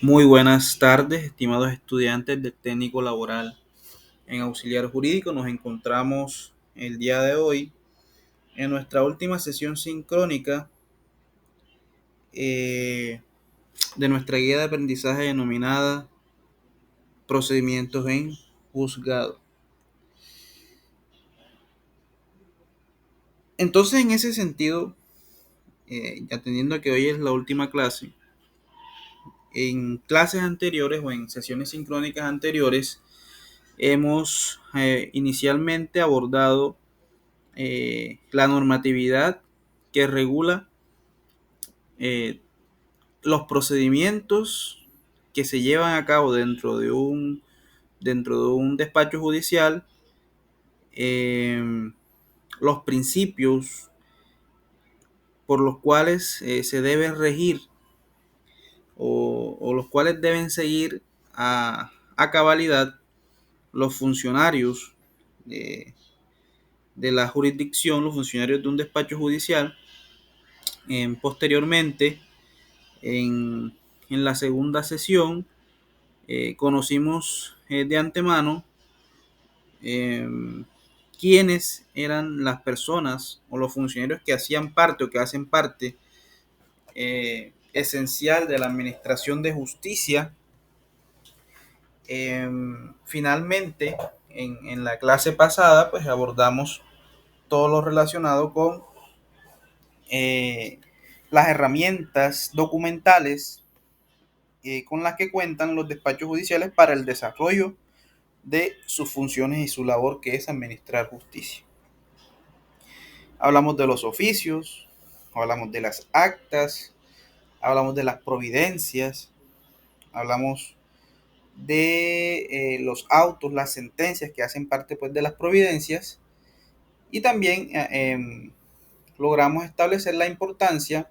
Muy buenas tardes, estimados estudiantes del técnico laboral en auxiliar jurídico. Nos encontramos el día de hoy en nuestra última sesión sincrónica eh, de nuestra guía de aprendizaje denominada Procedimientos en Juzgado. Entonces, en ese sentido, atendiendo a que hoy es la última clase, en clases anteriores o en sesiones sincrónicas anteriores, hemos inicialmente abordado la normatividad que regula eh, los procedimientos que se llevan a cabo dentro de un despacho judicial, eh, los principios por los cuales se deben regir o los cuales deben seguir a cabalidad los funcionarios de, de la jurisdicción, los funcionarios de un despacho judicial. Posteriormente, en, en la segunda sesión, conocimos de antemano eh, quiénes eran las personas o los funcionarios que hacían parte o que hacen parte esencial de la administración de justicia. Finalmente, en la clase pasada, pues abordamos todo lo relacionado con eh, las herramientas documentales con las que cuentan los despachos judiciales para el desarrollo de sus funciones y su labor, que es administrar justicia. Hablamos de los oficios, hablamos de las actas, hablamos de las providencias, hablamos de los autos, las sentencias que hacen parte pues, de las providencias, y también logramos establecer la importancia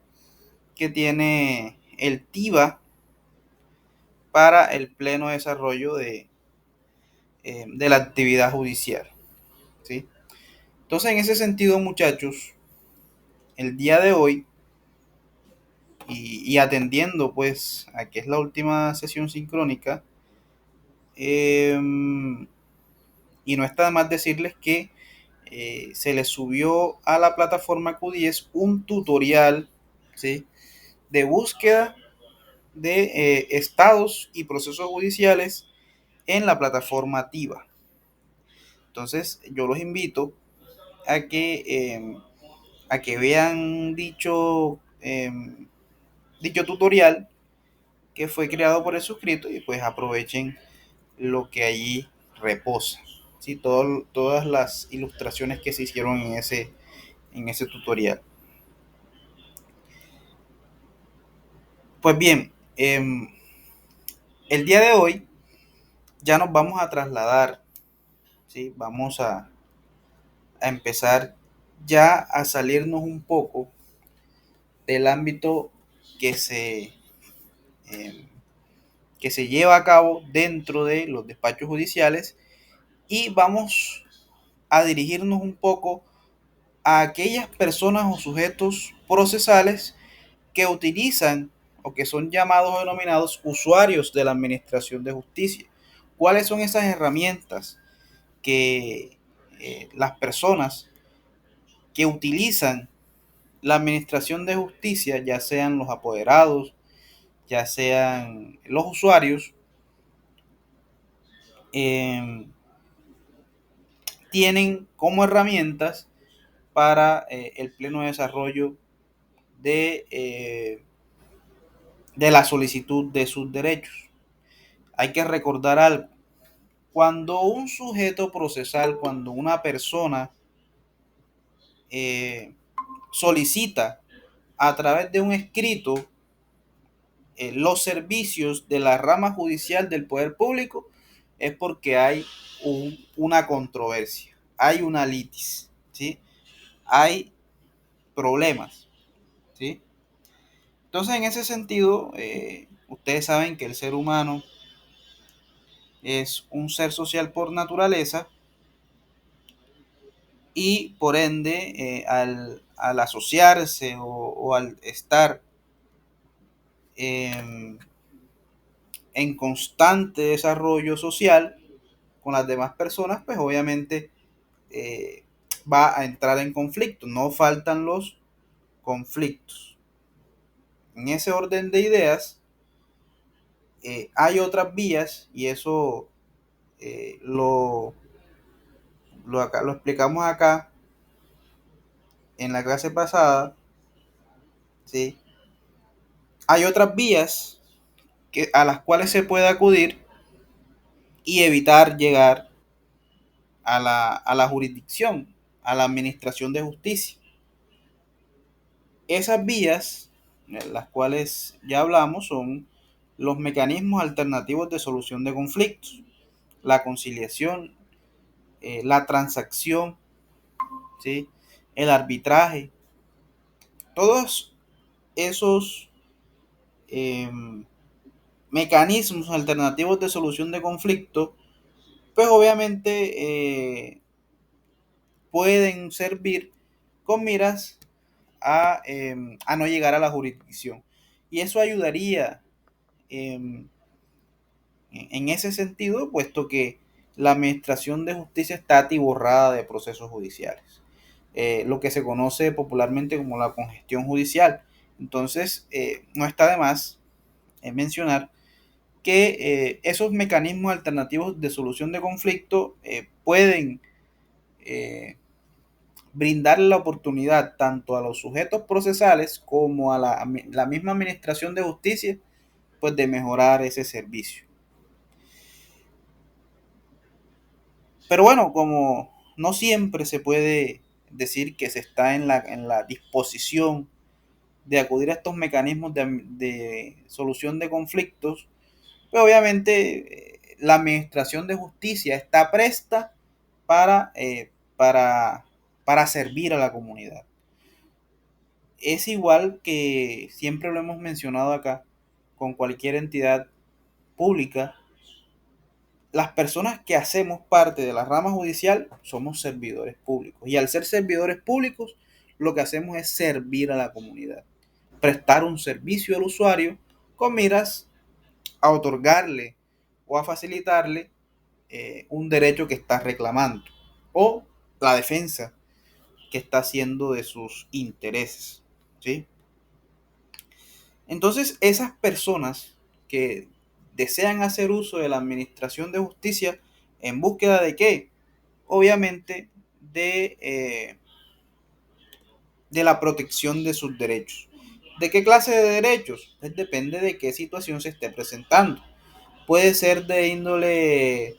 que tiene el TIVA para el pleno desarrollo de la actividad judicial, ¿sí? Entonces, en ese sentido, muchachos, el día de hoy, y atendiendo pues a que es la última sesión sincrónica, eh, y no está de más decirles que se les subió a la plataforma Q10 un tutorial, ¿sí?, de búsqueda de estados y procesos judiciales en la plataforma TIVA. Entonces, yo los invito a que vean dicho tutorial que fue creado por el suscrito y pues aprovechen lo que allí reposa. ¿Sí? Todas las ilustraciones que se hicieron en ese tutorial. Pues bien, el día de hoy ya nos vamos a trasladar, ¿sí? Vamos a empezar ya a salirnos un poco del ámbito que se, eh, que se lleva a cabo dentro de los despachos judiciales, y vamos a dirigirnos un poco a aquellas personas o sujetos procesales que utilizan o que son llamados o denominados usuarios de la administración de justicia. ¿Cuáles son esas herramientas que las personas que utilizan la administración de justicia, ya sean los apoderados, ya sean los usuarios, eh, tienen como herramientas para el pleno desarrollo de, de la solicitud de sus derechos? Hay que recordar algo. Cuando un sujeto procesal, cuando una persona eh, solicita a través de un escrito los servicios de la rama judicial del poder público, es porque hay una controversia, hay una litis, ¿sí? Hay problemas, ¿sí? Entonces, en ese sentido, ustedes saben que el ser humano es un ser social por naturaleza, y por ende, al asociarse o al estar eh, en constante desarrollo social con las demás personas, pues obviamente eh, va a entrar en conflicto. No faltan los conflictos. En ese orden de ideas, hay otras vías y eso eh, lo, lo explicamos acá en la clase pasada, ¿sí? Hay otras vías a las cuales se puede acudir y evitar llegar a la jurisdicción, a la administración de justicia. Esas vías, las cuales ya hablamos, son los mecanismos alternativos de solución de conflictos, la conciliación, la transacción, ¿sí? El arbitraje, todos esos eh, mecanismos alternativos de solución de conflicto, pues obviamente pueden servir con miras a no llegar a la jurisdicción. Y eso ayudaría eh, en ese sentido, puesto que la administración de justicia está atiborrada de procesos judiciales, lo que se conoce popularmente como la congestión judicial. Entonces, no está de más mencionar que esos mecanismos alternativos de solución de conflicto pueden eh, brindar la oportunidad tanto a los sujetos procesales como a la misma administración de justicia, pues de mejorar ese servicio. Pero bueno, como no siempre se puede decir que se está en la disposición de acudir a estos mecanismos de solución de conflictos, pues obviamente la administración de justicia está presta para, eh, para, para servir a la comunidad. Es igual que siempre lo hemos mencionado acá, con cualquier entidad pública, las personas que hacemos parte de la rama judicial somos servidores públicos. Y al ser servidores públicos, lo que hacemos es servir a la comunidad, prestar un servicio al usuario con miras a otorgarle o a facilitarle un derecho que está reclamando o la defensa que está haciendo de sus intereses. ¿Sí? Entonces, esas personas que desean hacer uso de la administración de justicia en búsqueda de qué? Obviamente de la protección de sus derechos. ¿De qué clase de derechos? Pues depende de qué situación se esté presentando. Puede ser de índole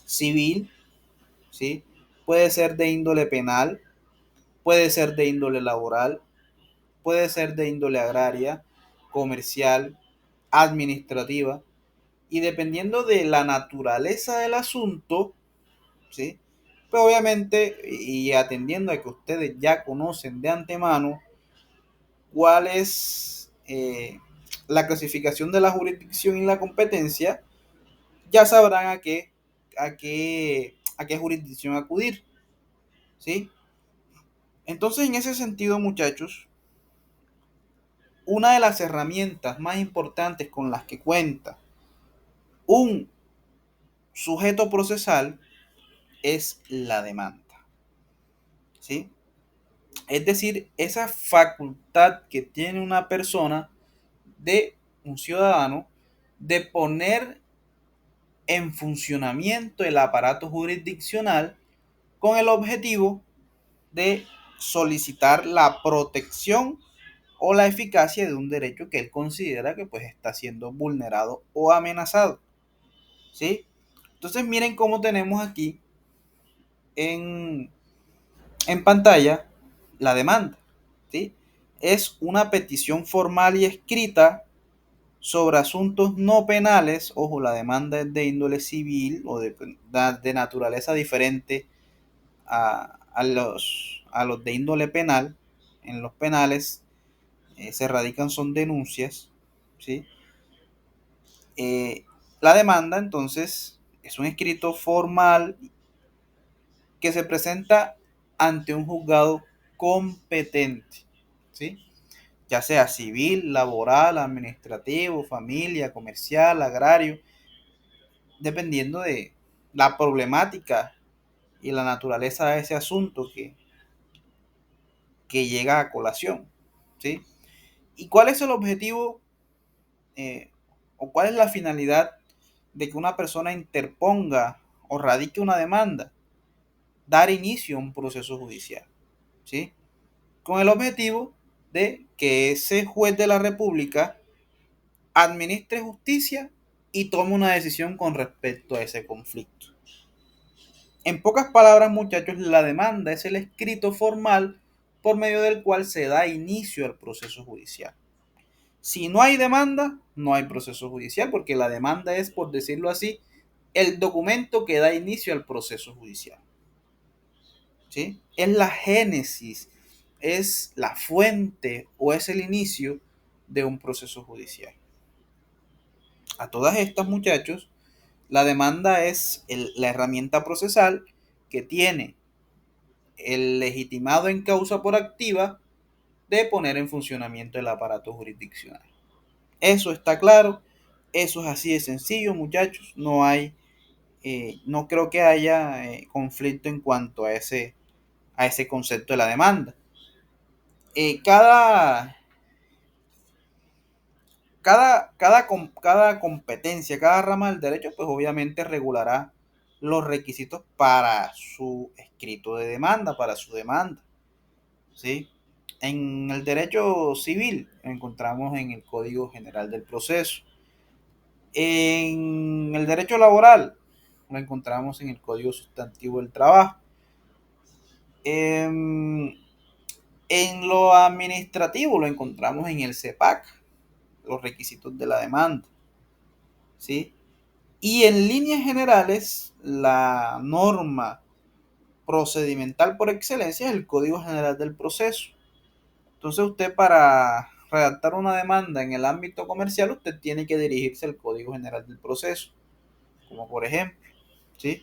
civil, ¿sí? Puede ser de índole penal, puede ser de índole laboral, puede ser de índole agraria, comercial, administrativa, y dependiendo de la naturaleza del asunto, ¿sí? Pues obviamente, y atendiendo a que ustedes ya conocen de antemano cuál es la clasificación de la jurisdicción y la competencia, ya sabrán a qué jurisdicción acudir, ¿sí? Entonces, en ese sentido, muchachos, una de las herramientas más importantes con las que cuenta un sujeto procesal es la demanda, ¿sí? Es decir, esa facultad que tiene una persona, de un ciudadano, de poner en funcionamiento el aparato jurisdiccional con el objetivo de solicitar la protección o la eficacia de un derecho que él considera que pues está siendo vulnerado o amenazado, ¿sí? Entonces miren cómo tenemos aquí en, en pantalla la demanda, ¿sí? Es una petición formal y escrita sobre asuntos no penales. Ojo, la demanda es de índole civil o de naturaleza diferente a los de índole penal. En los penales se radican son denuncias, ¿sí? La demanda entonces es un escrito formal que se presenta ante un juzgado competente, ¿sí? ya sea civil, laboral, administrativo, familia, comercial, agrario, dependiendo de la problemática y la naturaleza de ese asunto que llega a colación, ¿sí? ¿Y cuál es el objetivo eh, o cuál es la finalidad de que una persona interponga o radique una demanda? Dar inicio a un proceso judicial, ¿sí? Con el objetivo de que ese juez de la República administre justicia y tome una decisión con respecto a ese conflicto. En pocas palabras, muchachos, la demanda es el escrito formal por medio del cual se da inicio al proceso judicial. Si no hay demanda, no hay proceso judicial, porque la demanda es, por decirlo así, el documento que da inicio al proceso judicial. ¿Sí? Es la génesis, es la fuente o es el inicio de un proceso judicial. A todas estas, muchachos, la demanda es la herramienta procesal que tiene el legitimado en causa por activa de poner en funcionamiento el aparato jurisdiccional. Eso está claro, eso es así de sencillo, muchachos. No creo que haya conflicto en cuanto a ese concepto de la demanda. Eh, cada, cada competencia, cada rama del derecho, pues obviamente regulará los requisitos para su escrito de demanda, para su demanda, ¿sí? En el derecho civil lo encontramos en el Código General del Proceso. En el derecho laboral lo encontramos en el Código Sustantivo del Trabajo. En lo administrativo lo encontramos en el CEPAC, los requisitos de la demanda, ¿sí? Y en líneas generales, la norma procedimental por excelencia es el Código General del Proceso. Entonces usted, para redactar una demanda en el ámbito comercial, usted tiene que dirigirse al Código General del Proceso, como por ejemplo, ¿sí?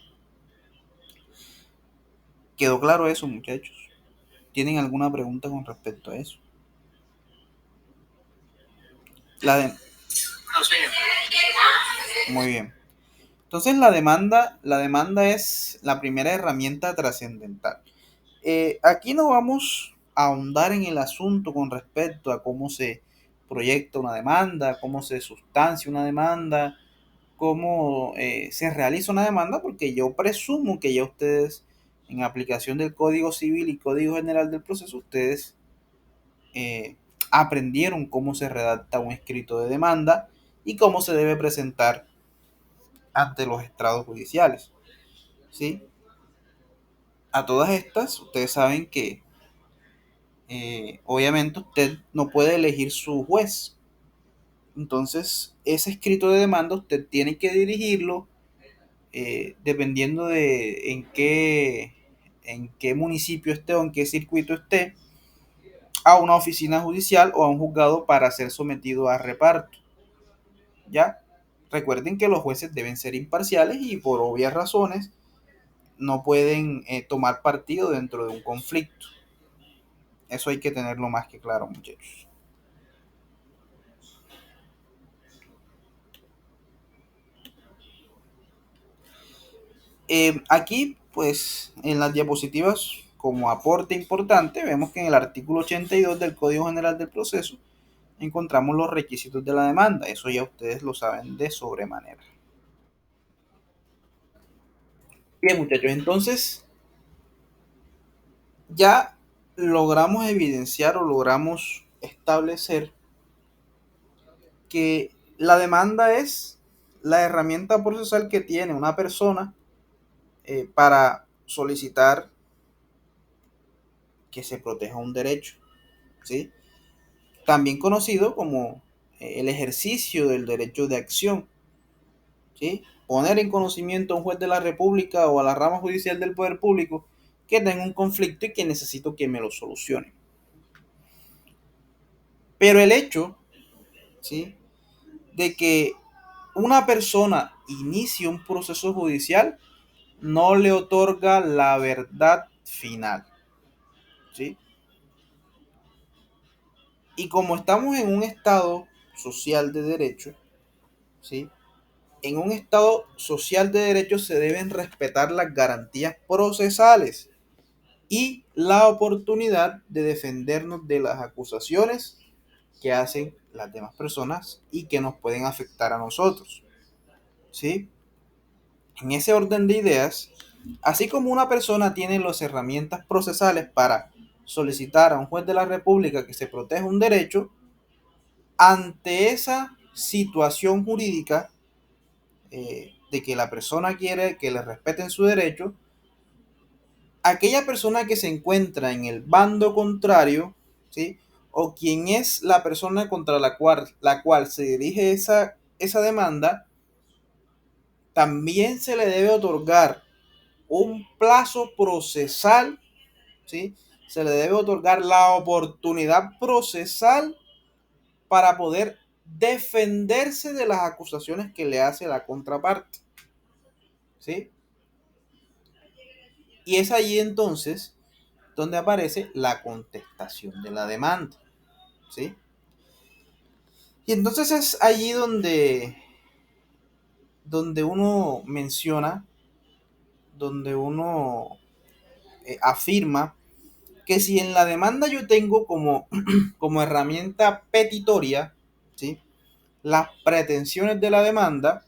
¿Quedó claro eso, muchachos? ¿Tienen alguna pregunta con respecto a eso? La de... Muy bien. Entonces la demanda es la primera herramienta trascendental. Aquí no vamos a ahondar en el asunto con respecto a cómo se proyecta una demanda, cómo se sustancia una demanda, cómo se realiza una demanda, porque yo presumo que ya ustedes, en aplicación del Código Civil y Código General del Proceso, ustedes eh, aprendieron cómo se redacta un escrito de demanda y cómo se debe presentar ante los estrados judiciales, ¿sí? A todas estas, ustedes saben que obviamente usted no puede elegir su juez. Entonces, ese escrito de demanda usted tiene que dirigirlo dependiendo de en qué municipio esté o en qué circuito esté, a una oficina judicial o a un juzgado para ser sometido a reparto. ¿Ya? Recuerden que los jueces deben ser imparciales y por obvias razones no pueden tomar partido dentro de un conflicto. Eso hay que tenerlo más que claro, muchachos. Aquí, pues, en las diapositivas, como aporte importante, vemos que en el artículo 82 del Código General del Proceso encontramos los requisitos de la demanda. Eso ya ustedes lo saben de sobremanera. Bien, muchachos, entonces ya logramos evidenciar o logramos establecer que la demanda es la herramienta procesal que tiene una persona para solicitar que se proteja un derecho, ¿sí? También conocido como el ejercicio del derecho de acción, ¿sí? Poner en conocimiento a un juez de la República o a la rama judicial del Poder Público que tenga un conflicto y que necesito que me lo solucione. Pero el hecho, ¿sí?, de que una persona inicie un proceso judicial no le otorga la verdad final, ¿sí? Y como estamos en un estado social de derecho, ¿sí? En un estado social de derecho se deben respetar las garantías procesales y la oportunidad de defendernos de las acusaciones que hacen las demás personas y que nos pueden afectar a nosotros, ¿sí? En ese orden de ideas, así como una persona tiene las herramientas procesales para solicitar a un juez de la República que se proteja un derecho, ante esa situación jurídica de que la persona quiere que le respeten su derecho, aquella persona que se encuentra en el bando contrario, ¿sí? O quien es la persona contra la cual se dirige esa demanda, también se le debe otorgar un plazo procesal, ¿sí? Se le debe otorgar la oportunidad procesal para poder defenderse de las acusaciones que le hace la contraparte, ¿sí? Y es allí entonces donde aparece la contestación de la demanda, ¿sí? Y entonces es allí donde uno menciona, donde uno afirma que si en la demanda yo tengo como herramienta petitoria, ¿sí? Las pretensiones de la demanda,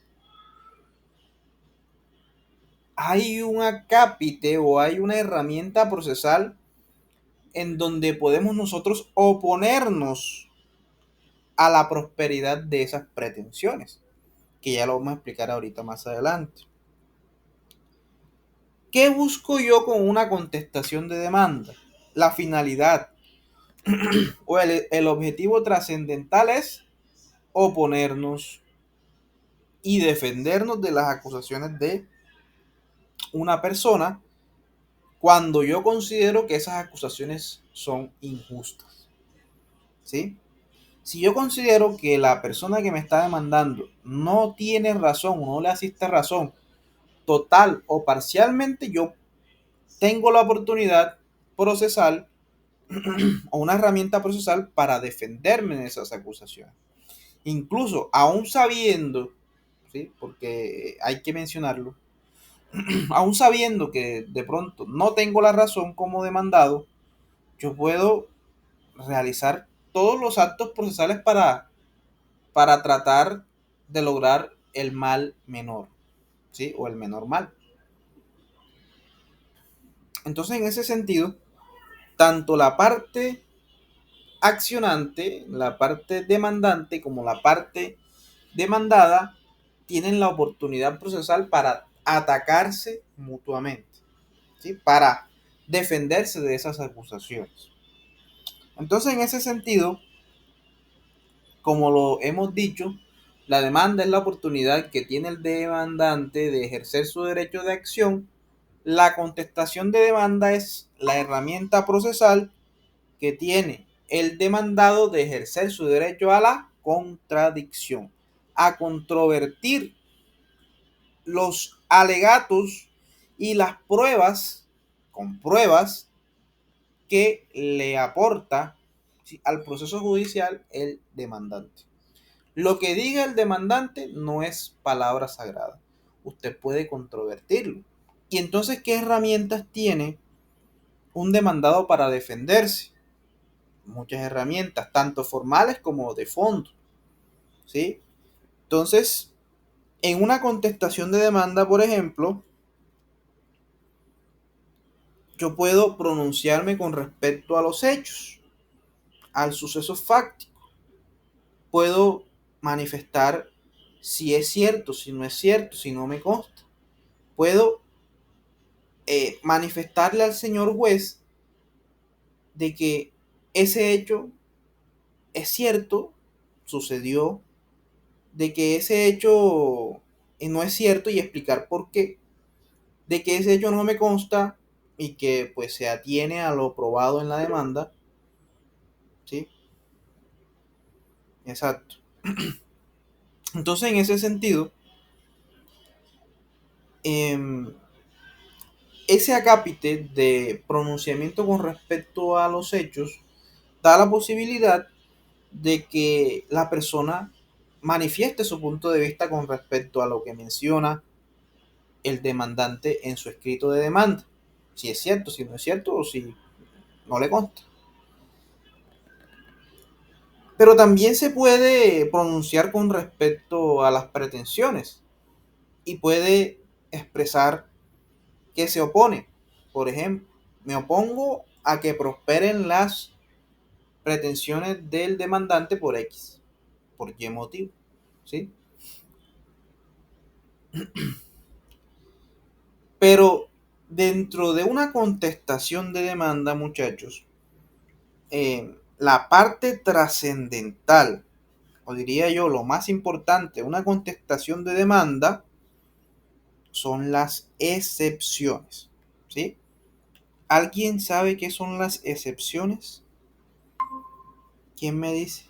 hay un acápite o hay una herramienta procesal en donde podemos nosotros oponernos a la prosperidad de esas pretensiones, que ya lo vamos a explicar ahorita más adelante. ¿Qué busco yo con una contestación de demanda? La finalidad o el objetivo trascendental es oponernos y defendernos de las acusaciones de una persona cuando yo considero que esas acusaciones son injustas, ¿sí? Si yo considero que la persona que me está demandando no tiene razón o no le asiste razón total o parcialmente, yo tengo la oportunidad procesal o una herramienta procesal para defenderme de esas acusaciones. Incluso aún sabiendo, ¿sí? Porque hay que mencionarlo, aún sabiendo que de pronto no tengo la razón como demandado, yo puedo realizar todos los actos procesales para tratar de lograr el mal menor, ¿sí? O el menor mal. Entonces, en ese sentido, tanto la parte accionante, la parte demandante, como la parte demandada, tienen la oportunidad procesal para atacarse mutuamente, ¿sí? Para defenderse de esas acusaciones. Entonces, en ese sentido, como lo hemos dicho, la demanda es la oportunidad que tiene el demandante de ejercer su derecho de acción. La contestación de demanda es la herramienta procesal que tiene el demandado de ejercer su derecho a la contradicción, a controvertir los alegatos y las pruebas, con pruebas que le aporta, ¿sí?, al proceso judicial el demandante. Lo que diga el demandante no es palabra sagrada. Usted puede controvertirlo. Y entonces, ¿qué herramientas tiene un demandado para defenderse? Muchas herramientas, tanto formales como de fondo, ¿sí? Entonces, en una contestación de demanda, por ejemplo, yo puedo pronunciarme con respecto a los hechos, al suceso fáctico. Puedo manifestar si es cierto, si no es cierto, si no me consta. Puedo manifestarle al señor juez de que ese hecho es cierto, sucedió, de que ese hecho no es cierto y explicar por qué, de que ese hecho no me consta y que pues se atiene a lo probado en la demanda, ¿sí? Exacto. Entonces, en ese sentido, eh, ese acápite de pronunciamiento con respecto a los hechos da la posibilidad de que la persona manifieste su punto de vista con respecto a lo que menciona el demandante en su escrito de demanda. Si es cierto, si no es cierto o si no le consta. Pero también se puede pronunciar con respecto a las pretensiones y puede expresar que se opone. Por ejemplo, me opongo a que prosperen las pretensiones del demandante por X, por Y motivo, ¿sí? Pero dentro de una contestación de demanda, muchachos, la parte trascendental, o diría yo lo más importante, una contestación de demanda, son las excepciones, ¿sí? ¿Alguien sabe qué son las excepciones? ¿Quién me dice?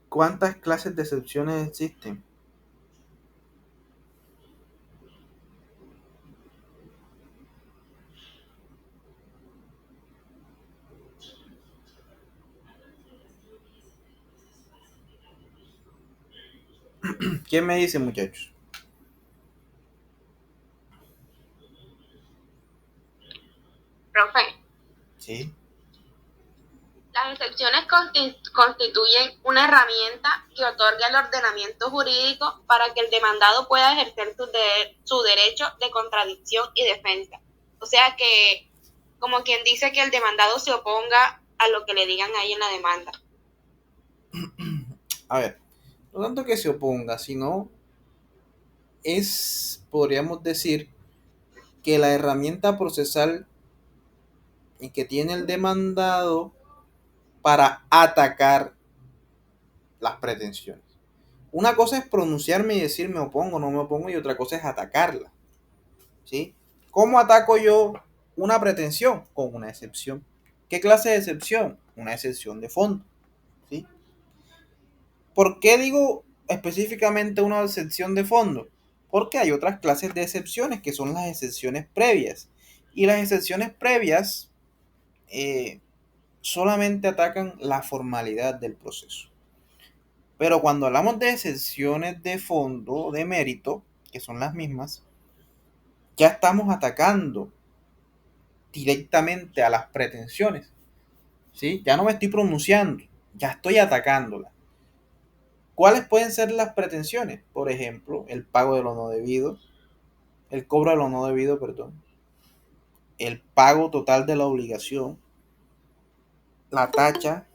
¿Cuántas clases de excepciones existen? ¿Quién me dice, muchachos? Profe, Sí. las excepciones constituyen una herramienta que otorga el ordenamiento jurídico para que el demandado pueda ejercer su derecho de contradicción y defensa. O sea que, como quien dice que el demandado se oponga a lo que le digan ahí en la demanda. A ver, no tanto que se oponga, sino podríamos decir, que la herramienta procesal que tiene el demandado para atacar las pretensiones. Una cosa es pronunciarme y decir me opongo, no me opongo, y otra cosa es atacarla, ¿sí? ¿Cómo ataco yo una pretensión? Con una excepción. ¿Qué clase de excepción? Una excepción de fondo, ¿sí? ¿Por qué digo específicamente una excepción de fondo? Porque hay otras clases de excepciones que son las excepciones previas. Y las excepciones previas eh, solamente atacan la formalidad del proceso. Pero cuando hablamos de excepciones de fondo, de mérito, que son las mismas, ya estamos atacando directamente a las pretensiones, ¿sí? Ya no me estoy pronunciando, ya estoy atacándolas. ¿Cuáles pueden ser las pretensiones? Por ejemplo, el pago de lo no debido, el cobro de lo no debido, perdón, el pago total de la obligación, la tacha,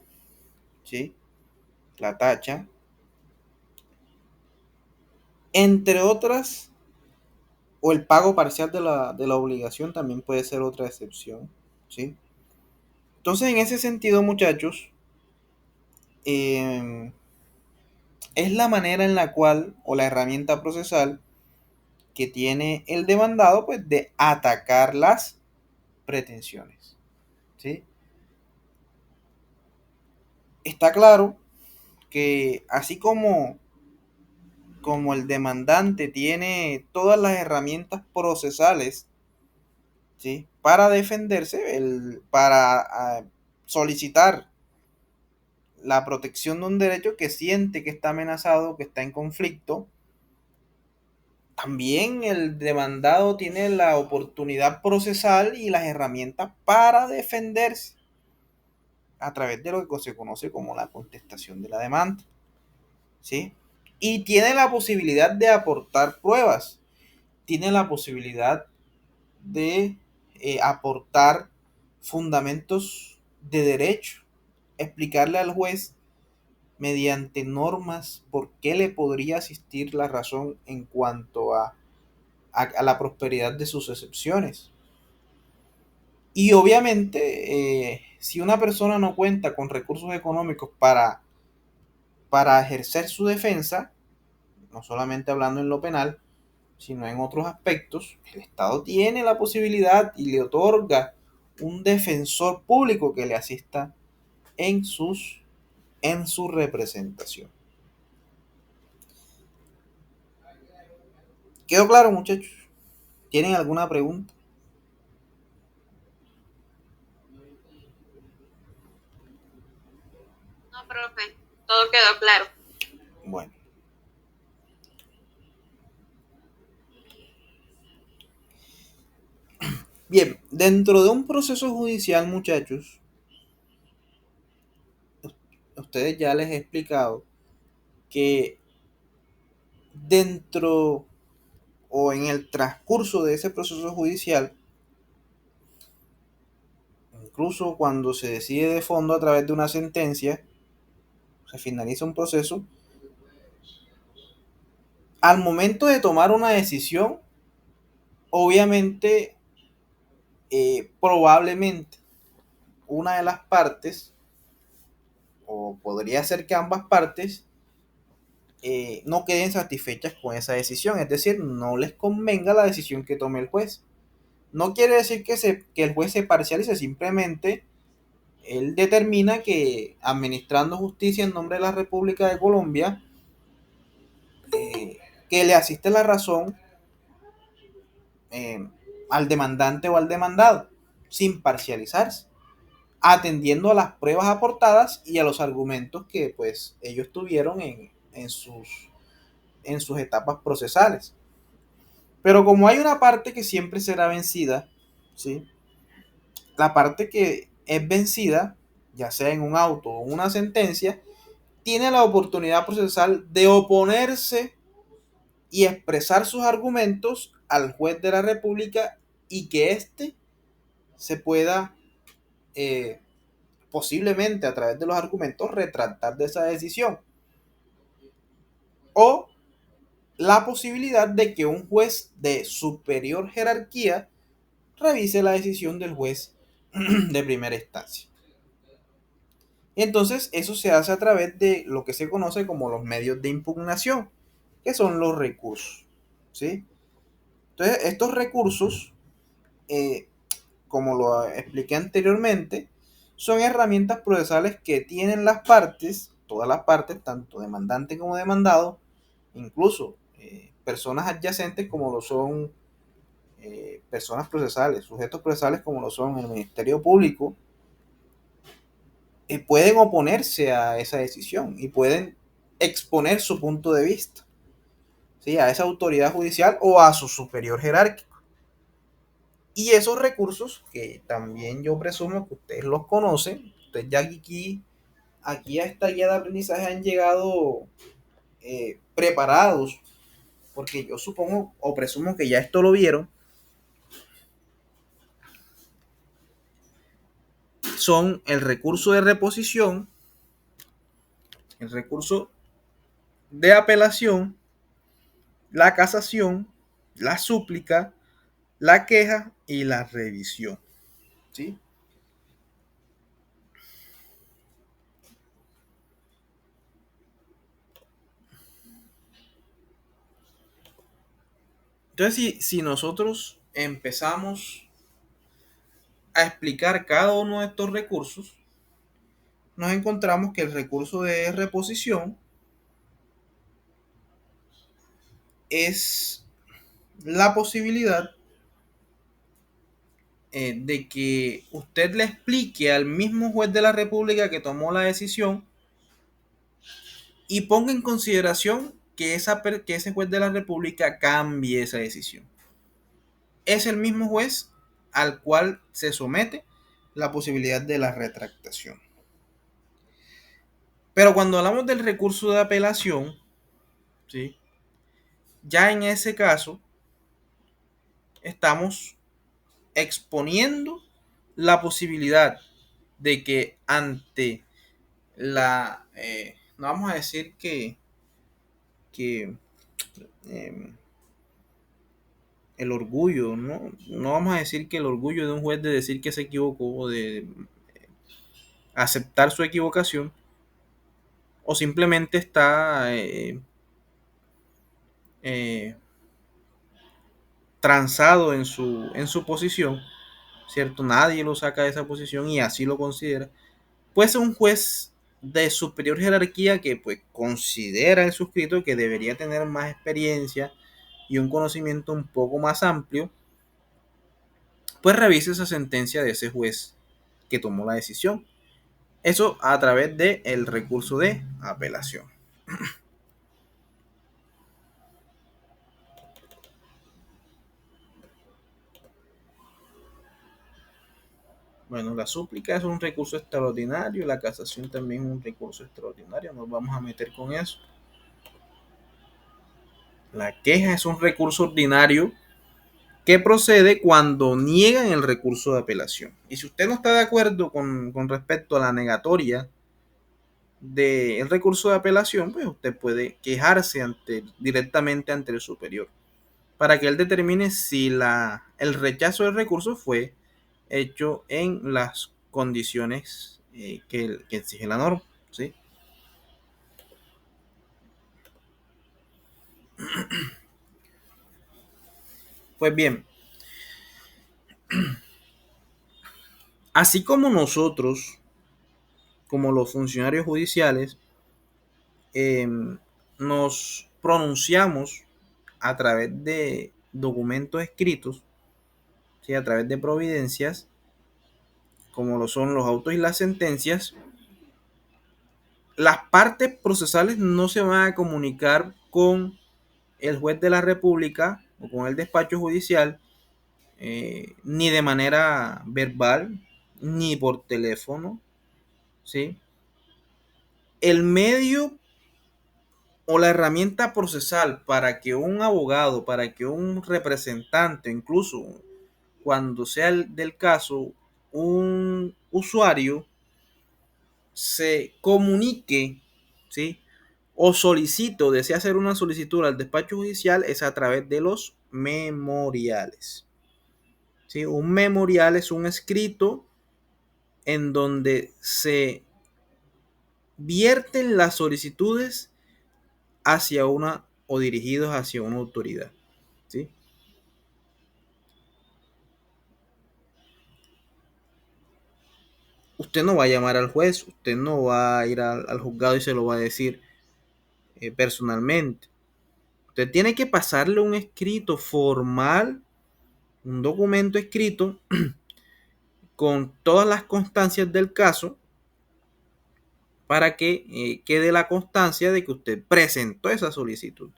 ¿sí? La tacha, entre otras, o el pago parcial de la obligación también puede ser otra excepción, ¿sí? Entonces, en ese sentido, muchachos, eh, es la manera en la cual, o la herramienta procesal que tiene el demandado, pues, de atacar las pretensiones, ¿sí? Está claro que así como el demandante tiene todas las herramientas procesales, ¿sí? Para defenderse, para solicitar la protección de un derecho que siente que está amenazado, que está en conflicto, también el demandado tiene la oportunidad procesal y las herramientas para defenderse a través de lo que se conoce como la contestación de la demanda, ¿sí? Y tiene la posibilidad de aportar pruebas, tiene la posibilidad de aportar fundamentos de derecho, explicarle al juez mediante normas por qué le podría asistir la razón en cuanto a la prosperidad de sus excepciones. Y obviamente, si una persona no cuenta con recursos económicos para ejercer su defensa, no solamente hablando en lo penal, sino en otros aspectos, el Estado tiene la posibilidad y le otorga un defensor público que le asista en, en su representación. ¿Quedó claro, muchachos? ¿Tienen alguna pregunta? profe. Todo quedó claro. Bueno. Bien, dentro de un proceso judicial, muchachos, a ustedes ya les he explicado que dentro o en el transcurso de ese proceso judicial, incluso cuando se decide de fondo a través de una sentencia, se finaliza un proceso, al momento de tomar una decisión, obviamente, probablemente una de las partes, o podría ser que ambas partes, no queden satisfechas con esa decisión, es decir, no les convenga la decisión que tome el juez. No quiere decir que el juez se parcialice, simplemente él determina que administrando justicia en nombre de la República de Colombia, que le asiste la razón eh, al demandante o al demandado, sin parcializarse, atendiendo a las pruebas aportadas y a los argumentos que pues ellos tuvieron en sus etapas procesales. Pero como hay una parte que siempre será vencida, ¿sí? La parte que es vencida, ya sea en un auto o una sentencia, tiene la oportunidad procesal de oponerse y expresar sus argumentos al juez de la República y que éste se pueda posiblemente a través de los argumentos retractar de esa decisión. O la posibilidad de que un juez de superior jerarquía revise la decisión del juez de primera instancia. Entonces, eso se hace a través de lo que se conoce como los medios de impugnación, que son los recursos. ¿Sí? Entonces, estos recursos, como lo expliqué anteriormente, son herramientas procesales que tienen las partes, todas las partes, tanto demandante como demandado, incluso personas adyacentes como lo son personas procesales, sujetos procesales como lo son el Ministerio Público, pueden oponerse a esa decisión y pueden exponer su punto de vista, ¿sí? A esa autoridad judicial o a su superior jerárquico. Y esos recursos, que también yo presumo que ustedes los conocen, ustedes ya aquí a esta guía de aprendizaje han llegado preparados, porque yo supongo o presumo que ya esto lo vieron, son el recurso de reposición, el recurso de apelación, la casación, la súplica, la queja y la revisión. ¿Sí? Entonces, si nosotros empezamos a explicar cada uno de estos recursos, nos encontramos que el recurso de reposición es la posibilidad de que usted le explique al mismo juez de la República que tomó la decisión y ponga en consideración que ese juez de la República cambie esa decisión. Es el mismo juez al cual se somete la posibilidad de la retractación. Pero cuando hablamos del recurso de apelación, ¿sí? Ya en ese caso estamos exponiendo la posibilidad de que ante no vamos a decir que el orgullo, no vamos a decir que el orgullo de un juez de decir que se equivocó o de aceptar su equivocación, o simplemente está eh, transado en su posición, ¿cierto? Nadie lo saca de esa posición y así lo considera. Puede ser un juez de superior jerarquía que pues considera el suscrito que debería tener más experiencia y un conocimiento un poco más amplio, pues revise esa sentencia de ese juez que tomó la decisión Eso a través del recurso de apelación. Bueno, la súplica es un recurso extraordinario, la casación también es un recurso extraordinario, nos vamos a meter con eso. La queja es un recurso ordinario que procede cuando niegan el recurso de apelación. Y si usted no está de acuerdo con respecto a la negatoria del recurso de apelación, pues usted puede quejarse directamente ante el superior para que él determine si el rechazo del recurso fue hecho en las condiciones que exige la norma. ¿Sí? Pues bien, así como nosotros, como los funcionarios judiciales, eh, nos pronunciamos a través de documentos escritos, ¿sí? A través de providencias, como lo son los autos y las sentencias, las partes procesales no se van a comunicar con el juez de la República o con el despacho judicial, ni de manera verbal, ni por teléfono, ¿sí? El medio o la herramienta procesal para que un abogado, para que un representante, incluso cuando sea del caso, un usuario se comunique, ¿sí? O solicito, desea hacer una solicitud al despacho judicial, es a través de los memoriales. ¿Sí? Un memorial es un escrito en donde se vierten las solicitudes hacia una o dirigidos hacia una autoridad. ¿Sí? Usted no va a llamar al juez, usted no va a ir al juzgado y se lo va a decir personalmente. Usted tiene que pasarle un escrito formal, un documento escrito con todas las constancias del caso para que quede la constancia de que usted presentó esa solicitud.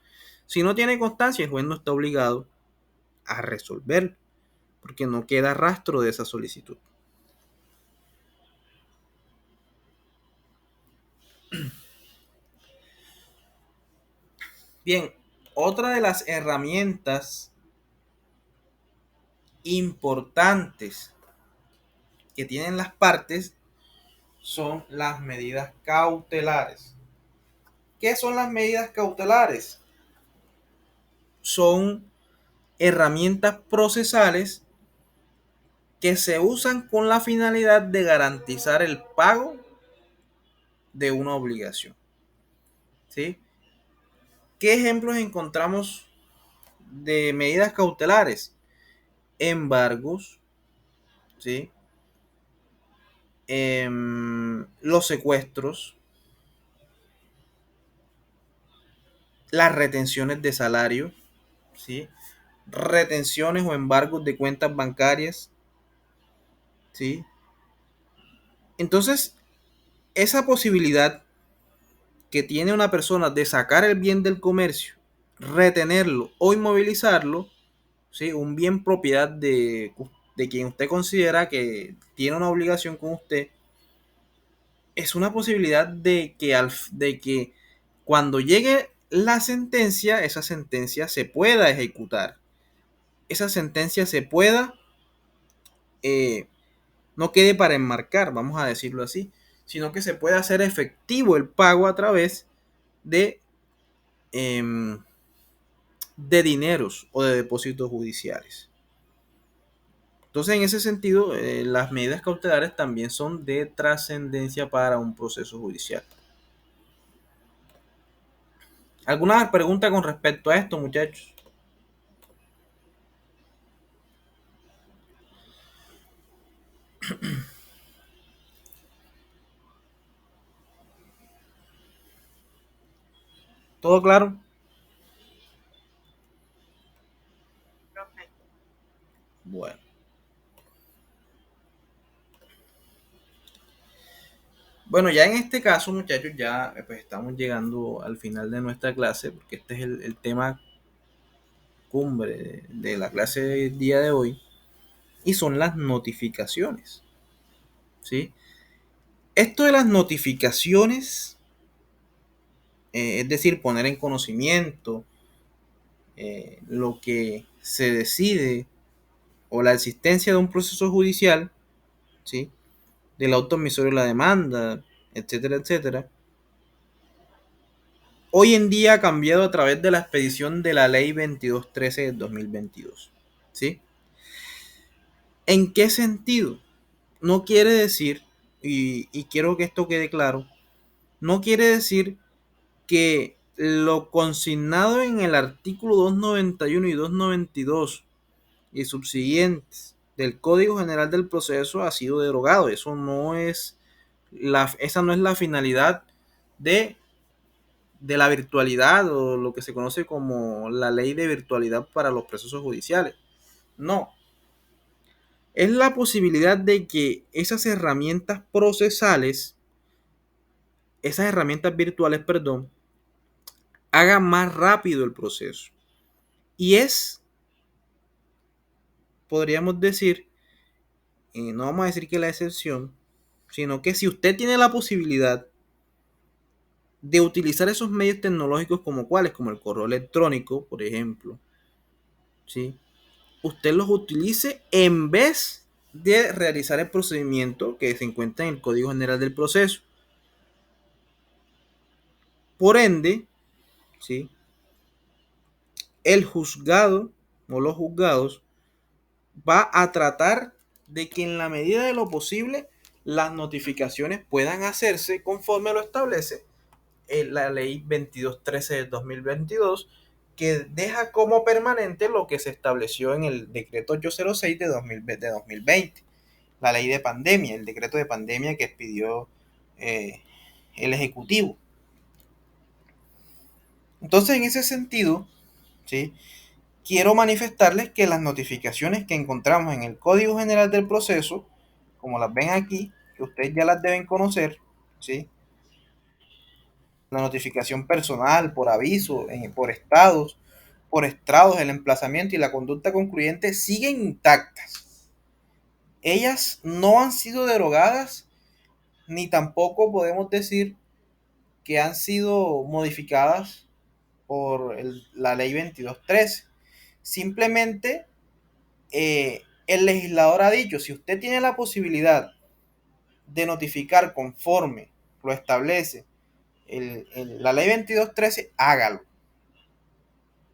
Si no tiene constancia, el juez no está obligado a resolver porque no queda rastro de esa solicitud. Bien, otra de las herramientas importantes que tienen las partes son las medidas cautelares. ¿Qué son las medidas cautelares? Son herramientas procesales que se usan con la finalidad de garantizar el pago de una obligación. ¿Sí? ¿Qué ejemplos encontramos de medidas cautelares? Embargos, ¿sí? Los secuestros, las retenciones de salario, ¿sí? Retenciones o embargos de cuentas bancarias, ¿sí? Entonces, esa posibilidad que tiene una persona de sacar el bien del comercio, retenerlo o inmovilizarlo, ¿sí? Un bien propiedad de quien usted considera que tiene una obligación con usted, es una posibilidad de que cuando llegue la sentencia, esa sentencia se pueda ejecutar. Esa sentencia se pueda, eh, no quede para enmarcar, vamos a decirlo así, sino que se pueda hacer efectivo el pago a través de, eh, de dineros o de depósitos judiciales. Entonces, en ese sentido, las medidas cautelares también son de trascendencia para un proceso judicial. ¿Alguna pregunta con respecto a esto, muchachos? ¿Todo claro? Bueno. Bueno, ya en este caso, muchachos, ya pues estamos llegando al final de nuestra clase, porque este es el tema cumbre de la clase del día de hoy, y son las notificaciones, ¿sí? Esto de las notificaciones, es decir, poner en conocimiento lo que se decide o la existencia de un proceso judicial, ¿sí? Del auto emisorio de la demanda, etcétera, etcétera. Hoy en día ha cambiado a través de la expedición de la ley 2213 del 2022, ¿sí? ¿En qué sentido? No quiere decir, y quiero que esto quede claro, no quiere decir que lo consignado en el artículo 291 y 292 y subsiguientes del Código General del Proceso ha sido derogado. Eso no es esa no es la finalidad de, de la virtualidad o lo que se conoce como la ley de virtualidad para los procesos judiciales. No, es la posibilidad de que esas herramientas procesales, esas herramientas virtuales, perdón, hagan más rápido el proceso. Y es, podríamos decir, no vamos a decir que la excepción, sino que si usted tiene la posibilidad de utilizar esos medios tecnológicos como cuáles, como el correo electrónico, por ejemplo, ¿sí? Usted los utilice en vez de realizar el procedimiento que se encuentra en el Código General del Proceso. Por ende, ¿sí? El juzgado o los juzgados va a tratar de que en la medida de lo posible las notificaciones puedan hacerse conforme lo establece la ley 2213 del 2022, que deja como permanente lo que se estableció en el decreto 806 de 2020, la ley de pandemia, el decreto de pandemia que expidió el Ejecutivo. Entonces, en ese sentido, ¿sí? Quiero manifestarles que las notificaciones que encontramos en el Código General del Proceso, como las ven aquí, que ustedes ya las deben conocer, ¿sí? La notificación personal, por aviso, por estrados, el emplazamiento y la conducta concluyente siguen intactas. Ellas no han sido derogadas, ni tampoco podemos decir que han sido modificadas por la ley 2213. Simplemente el legislador ha dicho, si usted tiene la posibilidad de notificar conforme lo establece la ley 2213, hágalo.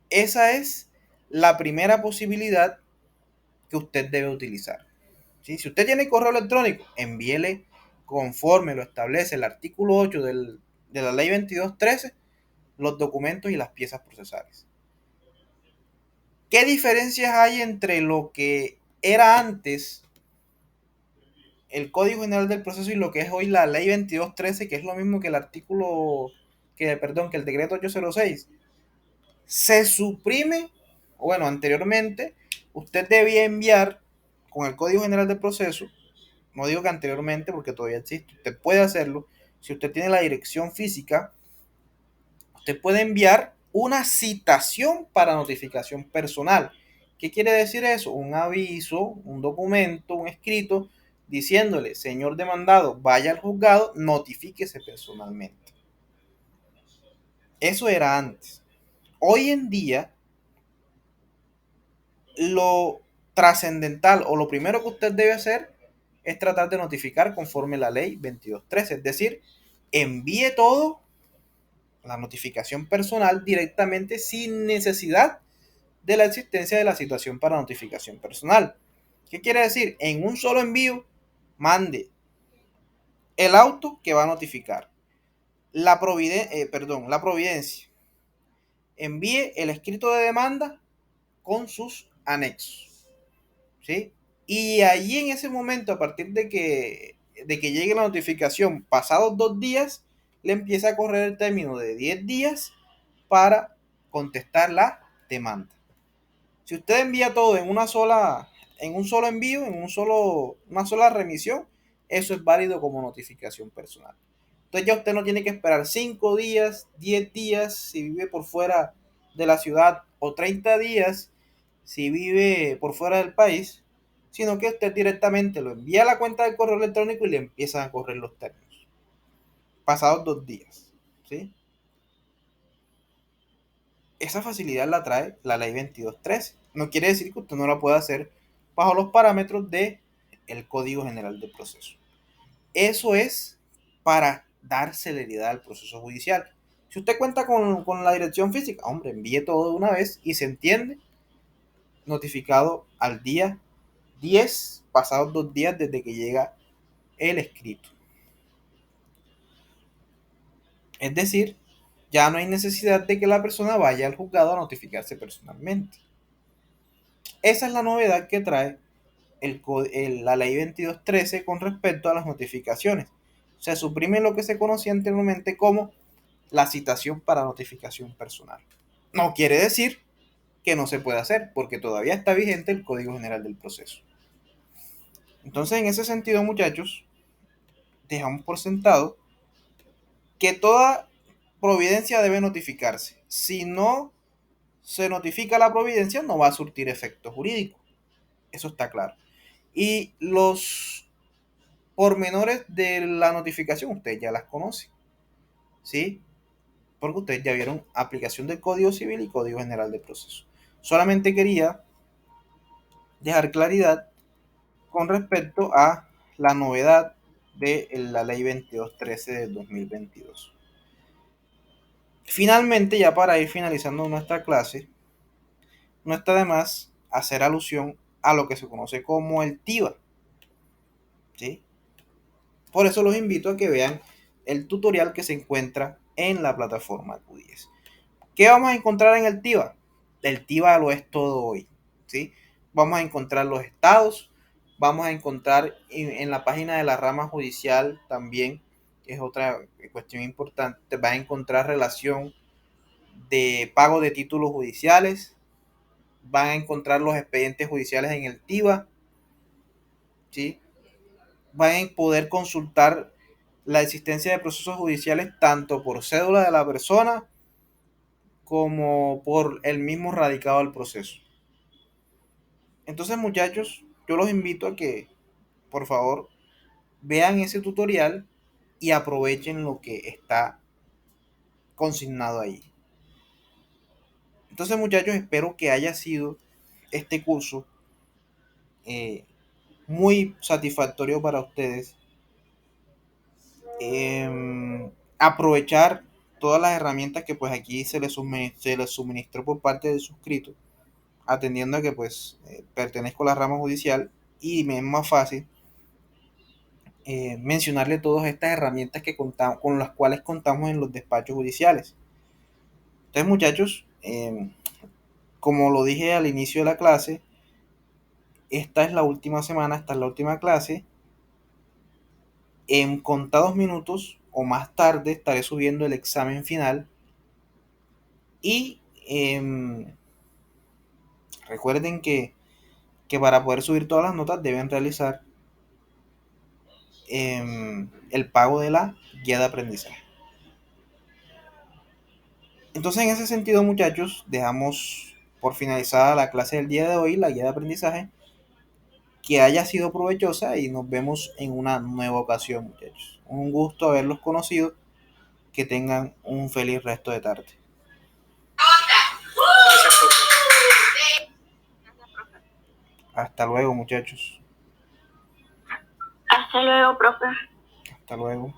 Esa es la primera posibilidad que usted debe utilizar. ¿Sí? Si usted tiene correo electrónico, envíele conforme lo establece el artículo 8 de la ley 2213 los documentos y las piezas procesales. ¿Qué diferencias hay entre lo que era antes el Código General del Proceso y lo que es hoy la ley 2213, que es lo mismo que el artículo, que el decreto 806? Se suprime, bueno, anteriormente, usted debía enviar con el Código General del Proceso, no digo que anteriormente porque todavía existe, usted puede hacerlo, si usted tiene la dirección física, usted puede enviar una citación para notificación personal. ¿Qué quiere decir eso? Un aviso, un documento, un escrito diciéndole, señor demandado, vaya al juzgado, notifíquese personalmente. Eso era antes. Hoy en día, lo trascendental o lo primero que usted debe hacer es tratar de notificar conforme la ley 2213, es decir, envíe todo, la notificación personal directamente sin necesidad de la existencia de la situación para notificación personal. ¿Qué quiere decir? En un solo envío, mande el auto que va a notificar, la providencia, envíe el escrito de demanda con sus anexos, ¿sí? Y allí en ese momento, a partir de que llegue la notificación, pasados 2 días, le empieza a correr el término de 10 días para contestar la demanda. Si usted envía todo en un solo envío, una sola remisión, eso es válido como notificación personal. Entonces ya usted no tiene que esperar 5 días, 10 días si vive por fuera de la ciudad o 30 días si vive por fuera del país, sino que usted directamente lo envía a la cuenta del correo electrónico y le empiezan a correr los términos. Pasados 2 días. ¿Sí? Esa facilidad la trae la ley 22.13. No quiere decir que usted no la pueda hacer bajo los parámetros del Código General del Proceso. Eso es para dar celeridad al proceso judicial. Si usted cuenta con la dirección física, hombre, envíe todo de una vez y se entiende notificado al día 10, pasados 2 días desde que llega el escrito. Es decir, ya no hay necesidad de que la persona vaya al juzgado a notificarse personalmente. Esa es la novedad que trae la ley 22.13 con respecto a las notificaciones. Se suprime lo que se conocía anteriormente como la citación para notificación personal. No quiere decir que no se pueda hacer, porque todavía está vigente el Código General del Proceso. Entonces, en ese sentido, muchachos, dejamos por sentado que toda providencia debe notificarse. Si no se notifica la providencia, no va a surtir efecto jurídico. Eso está claro. Y los pormenores de la notificación, ustedes ya las conocen, ¿sí? Porque ustedes ya vieron aplicación del Código Civil y Código General del Proceso. Solamente quería dejar claridad con respecto a la novedad de la ley 22.13 de 2022. Finalmente, ya para ir finalizando nuestra clase, no está de más hacer alusión a lo que se conoce como el TIVA, ¿sí? Por eso los invito a que vean el tutorial que se encuentra en la plataforma Q10. ¿Qué vamos a encontrar en el TIVA? El TIVA lo es todo hoy, ¿sí? Vamos a encontrar los estados, vamos a encontrar en la página de la rama judicial también, que es otra cuestión importante, va a encontrar relación de pago de títulos judiciales, van a encontrar los expedientes judiciales en el TIVA, ¿sí? Van a poder consultar la existencia de procesos judiciales tanto por cédula de la persona como por el mismo radicado del proceso. Entonces, muchachos, yo los invito a que, por favor, vean ese tutorial y aprovechen lo que está consignado ahí. Entonces, muchachos, espero que haya sido este curso muy satisfactorio para ustedes. Aprovechar todas las herramientas que pues aquí se les suministró por parte del suscrito, atendiendo a que pues pertenezco a la rama judicial y me es más fácil mencionarle todas estas herramientas que contamos, con las cuales contamos en los despachos judiciales. Entonces, muchachos, como lo dije al inicio de la clase, esta es la última semana, esta es la última clase. En contados minutos o más tarde estaré subiendo el examen final y recuerden que para poder subir todas las notas deben realizar el pago de la guía de aprendizaje. Entonces, en ese sentido, muchachos, dejamos por finalizada la clase del día de hoy, la guía de aprendizaje. Que haya sido provechosa y nos vemos en una nueva ocasión, muchachos. Un gusto haberlos conocido. Que tengan un feliz resto de tarde. Hasta luego, muchachos. Hasta luego, profe. Hasta luego.